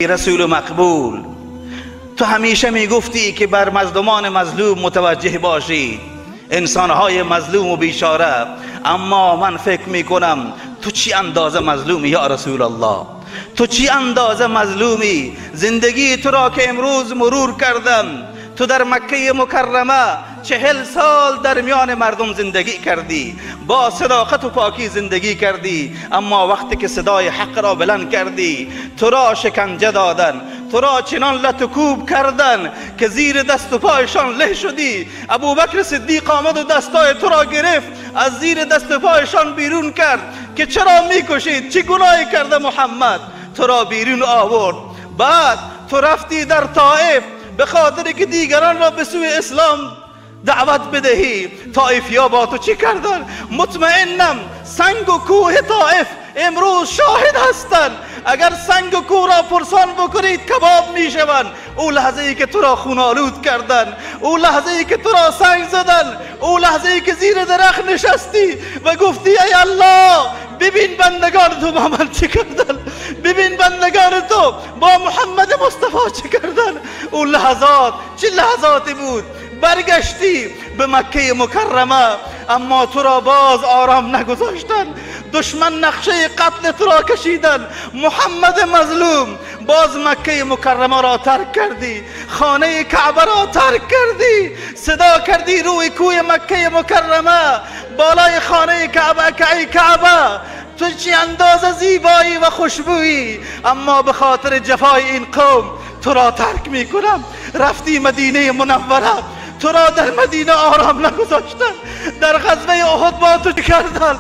رسول مقبول، تو همیشه میگفتی که بر مظلومان مظلوم متوجه باشید، انسانهای مظلوم و بیچاره، اما من فکر میکنم تو چی اندازه مظلومی یا رسول الله، تو چی اندازه مظلومی. زندگی تو را که امروز مرور کردم، تو در مکه مکرمه 40 سال در میان مردم زندگی کردی، با صداقت و پاکی زندگی کردی، اما وقتی که صدای حق را بلند کردی تو را شکنجه دادن، تو را چنان لطکوب کردن که زیر دست و پایشان له شدی. ابوبکر صدیق آمد و دستای تو را گرفت، از زیر دست و پایشان بیرون کرد که چرا میکشید، چی گناهی کرده محمد؟ تو را بیرون آورد. بعد تو رفتی در طائف به خاطر که دیگران را به سوی اسلام دعوت بدهی. طائفیا با تو چی کردن؟ مطمئنم سنگ و کوه طائف امروز شاهد هستند. اگر سنگ و کوه را پرسان بکنید کباب می شوند. او لحظه ای که تو را خونالود کردن، او لحظه ای که تو را سنگ زدن، او لحظه ای که زیر درخت نشستی و گفتی ای الله ببین بندگان تو با من چه کردن، ببین بندگان تو با محمد مصطفی چه کردن. او لحظات چه لحظاتی بود. برگشتی به مکه مکرمه، اما تو را باز آرام نگذاشتن. دشمن نقشه قتل تو را کشیدن. محمد مظلوم باز مکه مکرمه را ترک کردی، خانه کعبه را ترک کردی، صدا کردی روی کوی مکه مکرمه بالای خانه کعبه که ای کعبه تو چی اندازه زیبایی و خوشبویی، اما به خاطر جفای این قوم تو را ترک می کنم. رفتی مدینه منوره، تو را در مدینه آرام نگذاشتن. در غزوه احد با تو چه کردن؟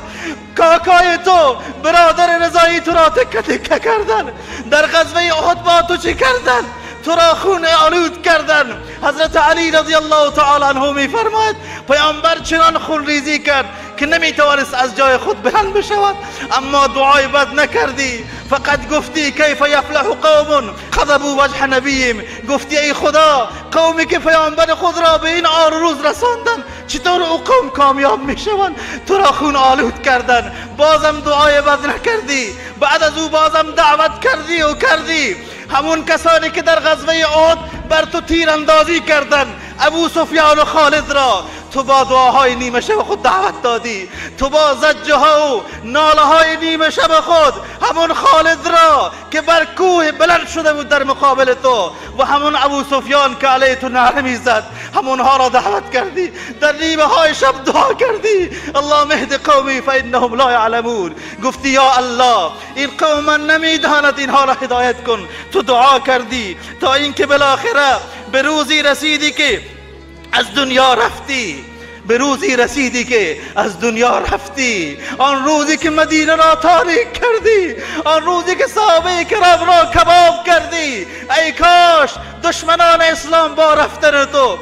کاکای تو برادر رضایی تو را تکه تکه کردن. در غزوه احد با تو چه کردن؟ تو را خون آلود کردن. حضرت علی رضی الله تعالی عنه می فرماید پیامبر چنان خون ریزی کرد که نمی توانست از جای خود بلند بشود، اما دعای بد نکردی، فقط گفتی کیف یفلح قوم غضبوا وجه نبیهم. گفتی ای خدا قومی که پیامبر خود را به این عار و روز رساندن چطور او قوم کامیاب می شوند؟ تو را خون آلود کردن، بازم دعای بد نکردی، بعد از او بازم دعوت کردی و کردی. همون کسانی که در غزوه احد بر تو تیر اندازی کردن، ابو سفیان و خالد را تو با دعاهای نیمه شب خود دعوت دادی، تو با زجه ها و ناله های نیمه شب خود همون خالد را که بر کوه بلند شده بود در مقابل تو و همون ابو سفیان که علیه تو نعره میزد همونها را دعوت کردی، در نیمه های شب دعا کردی اللهم اهد قومی فانهم لا یعلمون. گفتی یا الله این قوم من نمیداند، اینها را هدایت کن. تو دعا کردی تا اینکه بالاخره به روزی رسیدی که از دنیا رفتی، به روزی رسیدی که از دنیا رفتی، آن روزی که مدینه را تاریک کردی، آن روزی که صحابه کرام را کباب کردی. ای کاش دشمنان اسلام با رفتن تو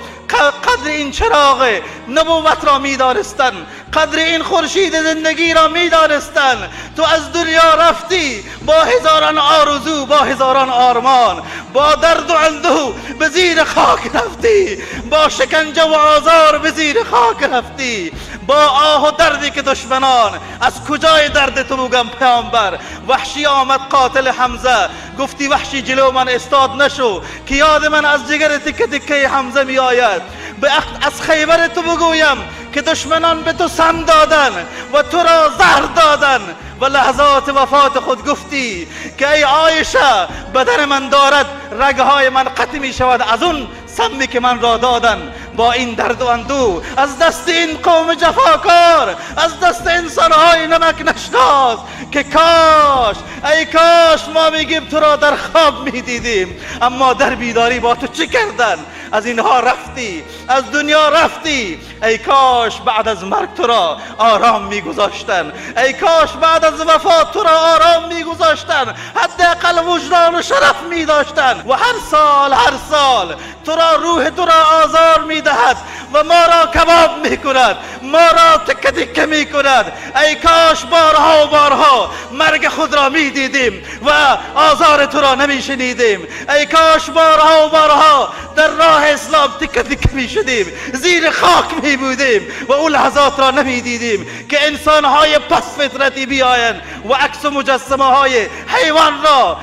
قدر این چراغ نبوت را می‌دانستند، قدر این خورشید زندگی را می‌دانستند. تو از دنیا رفتی با هزاران آرزو، با هزاران آرمان، با درد و اندوه به زیر خاک رفتی، با شکنجه و آزار به زیر خاک رفتی، با آه و دردی که دشمنان از کجای درد تو بگم پیامبر. وحشی آمد قاتل حمزه، گفتی وحشی جلو من استاد نشو که یاد من از جگر تکه تکه حمزه می آید. از خیبر تو بگویم که دشمنان به تو سم دادن و تو را زهر دادن و لحظات وفات خود گفتی که ای عایشه بدن من دارد رگهای من قطع می شود از اون سمی که من را دادن. با این درد و اندوه از دست این قوم جفاکار، از دست انسانهای نمک نشناس که کاش ای کاش ما میگیم تو را در خواب میدیدیم، اما در بیداری با تو چه کردن؟ از اینها رفتی، از دنیا رفتی. ای کاش بعد از مرگ تو را آرام میگذاشتن، ای کاش بعد از وفات تو را آرام میگذاشتن، حداقل وجدان و شرف میداشتن. و هر سال تو را روح تو را آزار میدهد و ما را کباب میکند، ما را تکه تکه میکند. ای کاش بارها و بارها مرگ خود را میدیدیم و آزار تو را نمیشنیدیم. ای کاش بارها و بارها در راه راه اسلام تکه تکه می شدیم، زیر خاک می بودیم و اون لحظات را نمی دیدیم که انسانهای پس فطرتی بیاین و عکس و مجسمه های حیوان را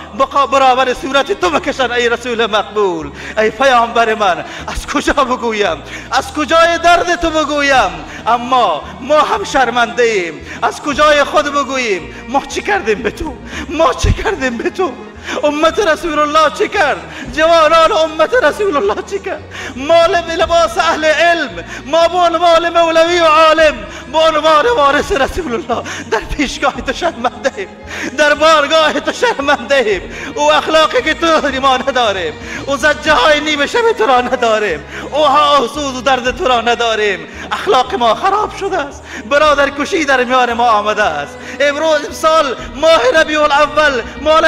برابر صورت تو بکشن. ای رسول مقبول، ای پیامبر من، از کجا بگویم؟ از کجای درد تو بگویم؟ اما ما هم شرمنده ایم. از کجای خود بگوییم؟ ما چی کردیم به تو؟ ما چی کردیم به تو؟ امت رسول الله چی کرد؟ جوانان امت رسول الله چی کرد؟ ما لباس اهل علم، ما به عنوان مولوی و عالم، به عنوان وارث رسول الله در پیشگاه تو شرمنده ایم، در بارگاه تو شرمنده ایم. او اخلاقی که تو داری ما نداریم، او زجه های نیمه شب تو را نداریم، او سوز و درد تو را نداریم. اخلاق ما خراب شده است، برادر کشی در میان ما آمده است. امسال ماه ربیع الاول ماه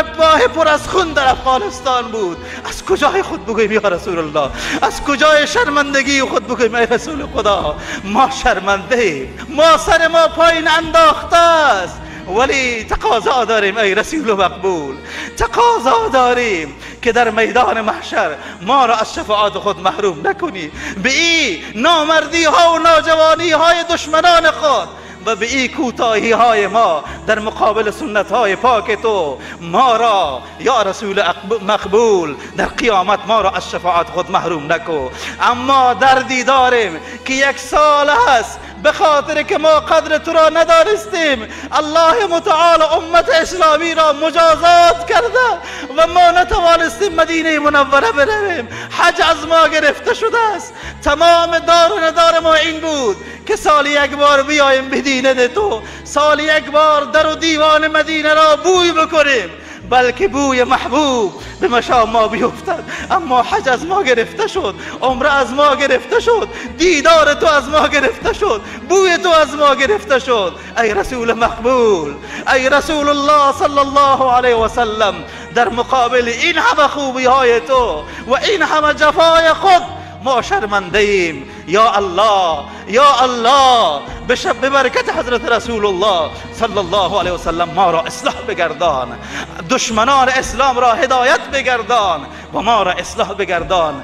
پر از خون در افغانستان بود. از کجای خود بگویم یا رسول الله؟ از کجای شرمندگی خود بگویم ای رسول خدا؟ ما شرمنده ایم، ما سر ما پایین انداخته است، ولی تقاضا داریم ای رسول مقبول، تقاضا داریم که در میدان محشر ما را از شفاعت خود محروم نکنی. به این نامردی ها و ناجوانی های دشمنان خود و به این کوتاهی های ما در مقابل سنت های پاک تو ما را یا رسول مقبول در قیامت ما را از شفاعت خود محروم نکو. اما دردی داریم که 1 سال هست به خاطر که ما قدر تو را ندانستیم الله متعال امت اسلامی را مجازات کرده و ما نتوانستیم مدینه منوره برویم. حج از ما گرفته شده است. تمام دار و ندار ما این بود که سالی 1 بار بیایم به دینه تو، سالی 1 بار در و دیوان مدینه را بوی بکنیم، بلکه بوی محبوب به مشام ما بیفتد. اما حج از ما گرفته شد، عمره از ما گرفته شد، دیدار تو از ما گرفته شد، بوی تو از ما گرفته شد. ای رسول مقبول، ای رسول الله صلی الله علیه و سلم، در مقابل این همه خوبی های تو و این همه جفای خود ما شرمنده ایم. یا الله، یا الله، به برکت حضرت رسول الله صلی الله علیه و سلم ما را اصلاح بگردان، دشمنان اسلام را هدایت بگردان و ما را اصلاح بگردان.